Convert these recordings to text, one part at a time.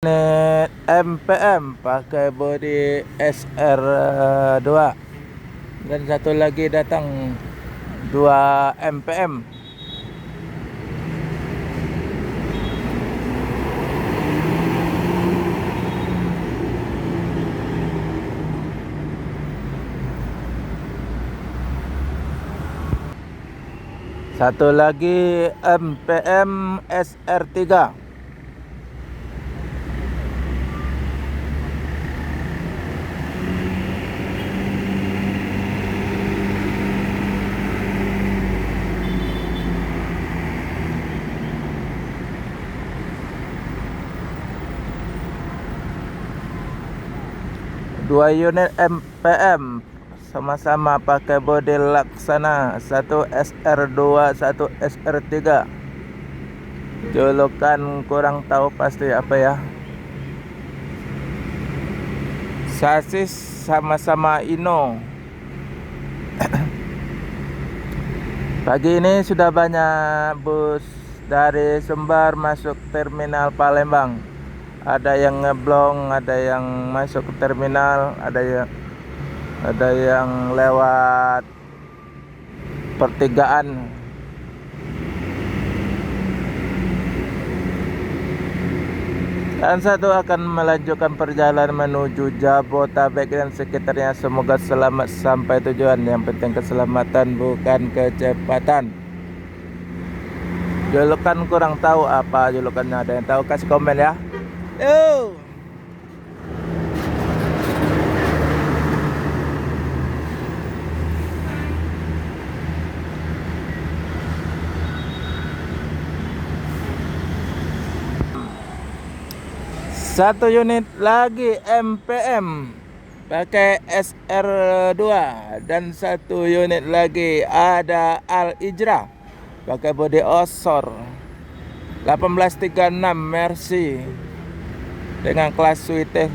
Unit MPM pakai bodi SR2 dan satu lagi datang 2 MPM. Satu lagi MPM SR3. Dua unit MPM sama-sama pakai bodi Laksana, satu SR2, satu SR3. Julukan kurang tahu pasti apa ya. Sasis sama-sama Ino. Pagi ini sudah banyak bus dari Sumbar masuk terminal Palembang. Ada yang ngeblong, ada yang masuk ke terminal, ada yang lewat pertigaan. Dan satu akan melanjutkan perjalanan menuju Jabotabek dan sekitarnya. Semoga selamat sampai tujuan. Yang penting keselamatan, bukan kecepatan. Julukan kurang tahu apa julukannya. Ada yang tahu kasih komen ya. Yo. Satu unit lagi MPM pakai SR2 dan satu unit lagi ada Al Ijra pakai bodi Osor 1836 Mercy dengan kelas suite.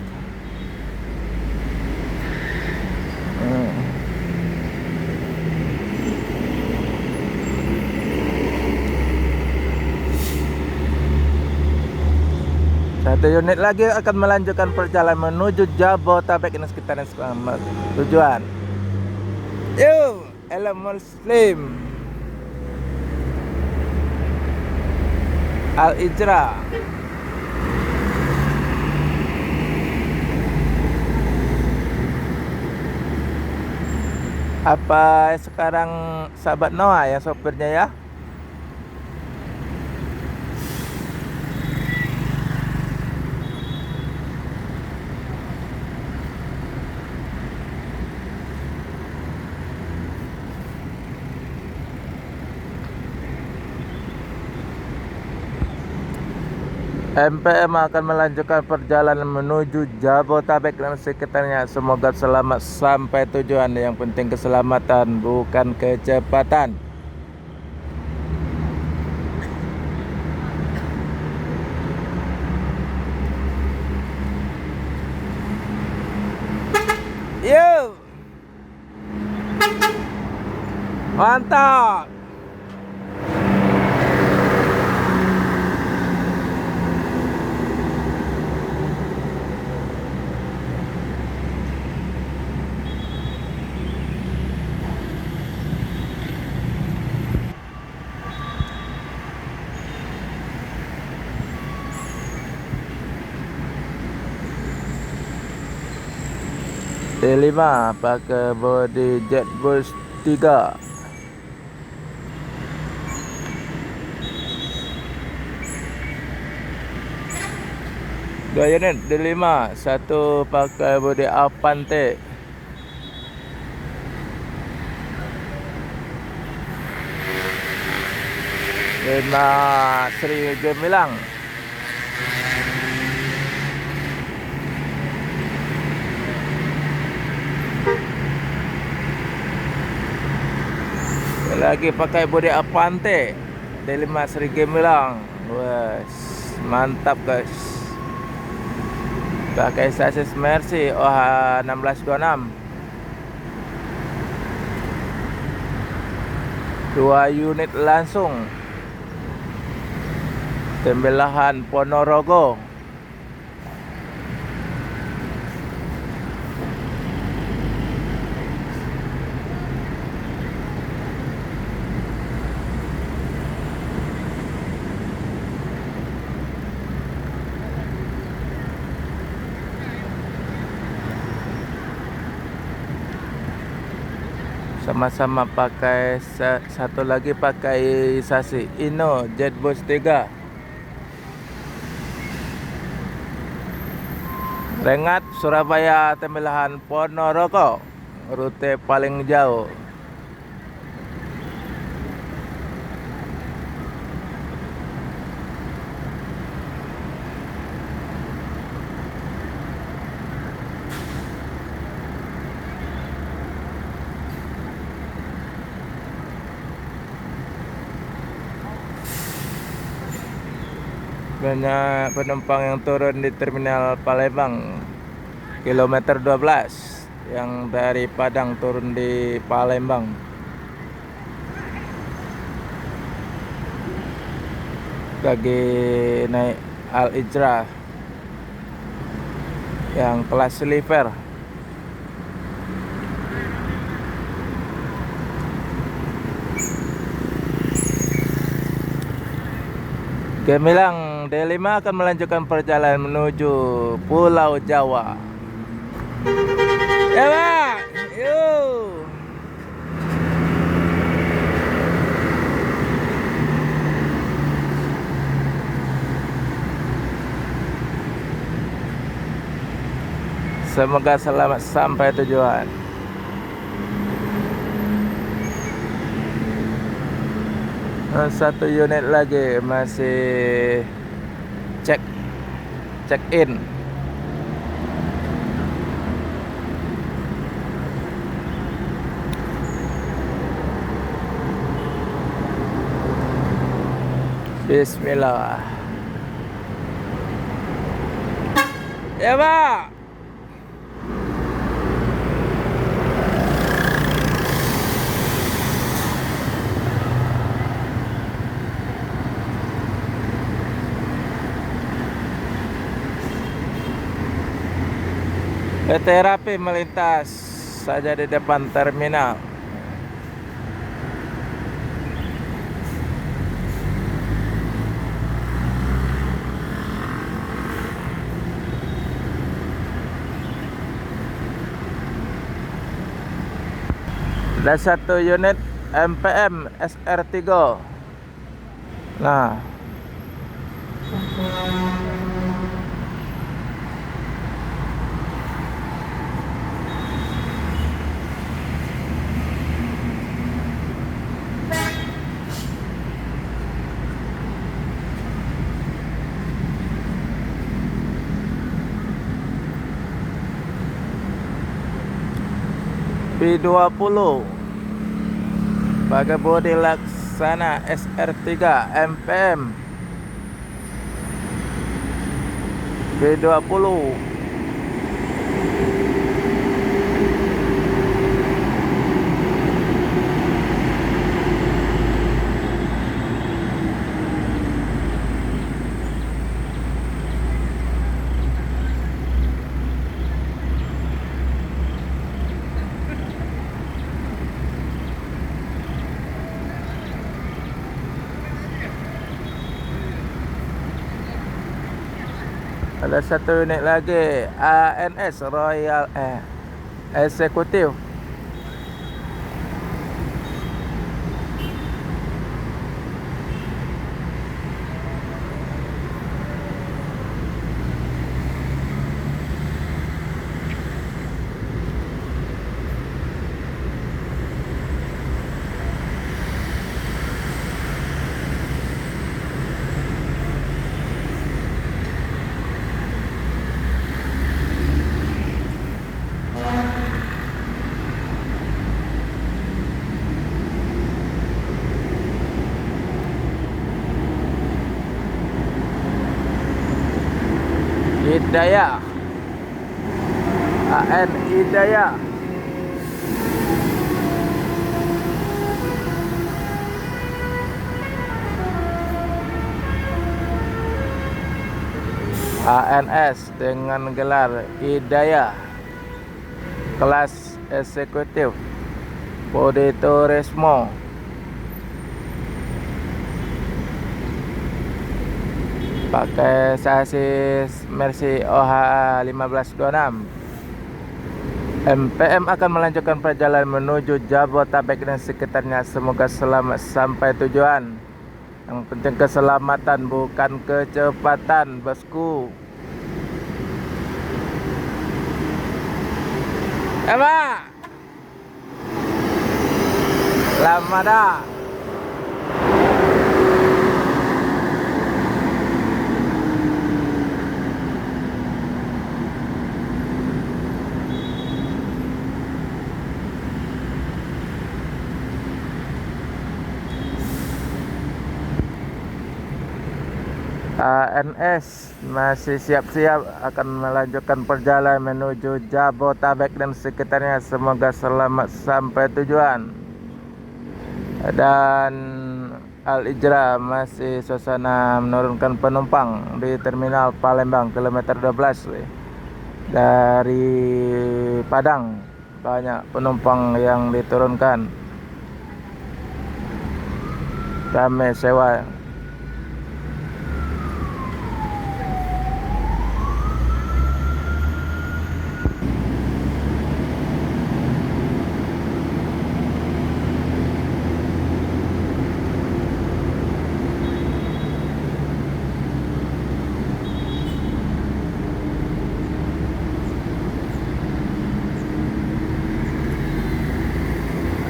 Satu unit lagi akan melanjutkan perjalanan menuju Jabotabek dan sekitarnya selamat tujuan. Yo, hello Muslim. Al Ijra. Apa sekarang sahabat Noah yang sopirnya ya? MPM akan melanjutkan perjalanan menuju Jabotabek dan sekitarnya. Semoga selamat sampai tujuan. Yang penting keselamatan, bukan kecepatan. Yo, mantap. D5 pakai bodi Jetbus 3. Dua unit D5, satu pakai bodi Avante. Lima Sri Gemilang. Lagi pakai bodi Avante D5 Sri Gemilang. Wes, mantap guys. Pakai sasis Mercy OH 1626. Dua unit langsung. Tembelahan Ponorogo. Sama-sama pakai satu lagi pakai sasi Inno Jetbus 3. Rengat Surabaya Tembelahan Ponorogo, rute paling jauh. Banyak penumpang yang turun di terminal Palembang kilometer 12 yang dari Padang turun di Palembang. Lagi naik Al Ijrah yang kelas sleeper. Gemilang D5 akan melanjutkan perjalanan menuju Pulau Jawa. Ya Pak, yuk. Semoga selamat sampai tujuan. Satu unit lagi masih check in. Bismillah. Ya Pak. PT Rapi melintas saja di depan terminal. Ada satu unit MPM SR3. Nah, P20 pakai bodi Laksana SR3 MPM P20. Ada satu unit lagi ANS Royal Eksekutif. Hidayah AN Hidayah. ANS dengan gelar Hidayah, kelas eksekutif, Bodi Turismo. Pakai sasis Mercy OH 1526. MPM akan melanjutkan perjalanan menuju Jabodetabek dan sekitarnya. Semoga selamat sampai tujuan. Yang penting keselamatan, bukan kecepatan, bosku. Pak, lama dah. ANS masih siap-siap akan melanjutkan perjalanan menuju Jabodetabek dan sekitarnya. Semoga selamat sampai tujuan. Dan Al-Ijra masih suasana menurunkan penumpang di terminal Palembang kilometer 12 dari Padang. Banyak penumpang yang diturunkan. Ramai sewa.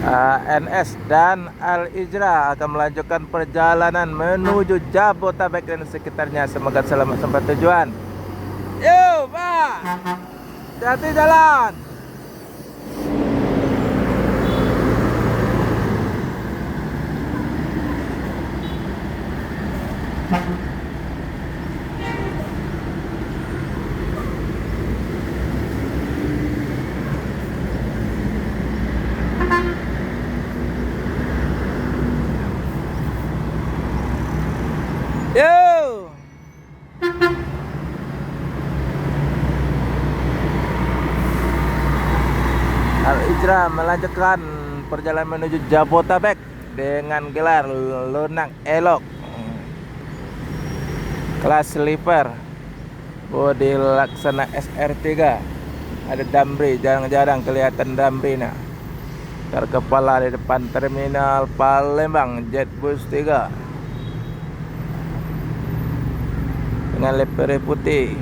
ANS dan Al-Ijra akan melanjutkan perjalanan menuju Jabodetabek dan sekitarnya. Semoga selamat sampai tujuan. Yo, Pak, hati jalan. Yo. Al-Ijra melanjutkan perjalanan menuju Jabodetabek dengan gelar lunak elok, kelas sleeper, bodi laksana SR3. Ada Damri, jarang-jarang kelihatan Damri nah. Terkepala di depan terminal Palembang, Jetbus 3 dengan livery putih.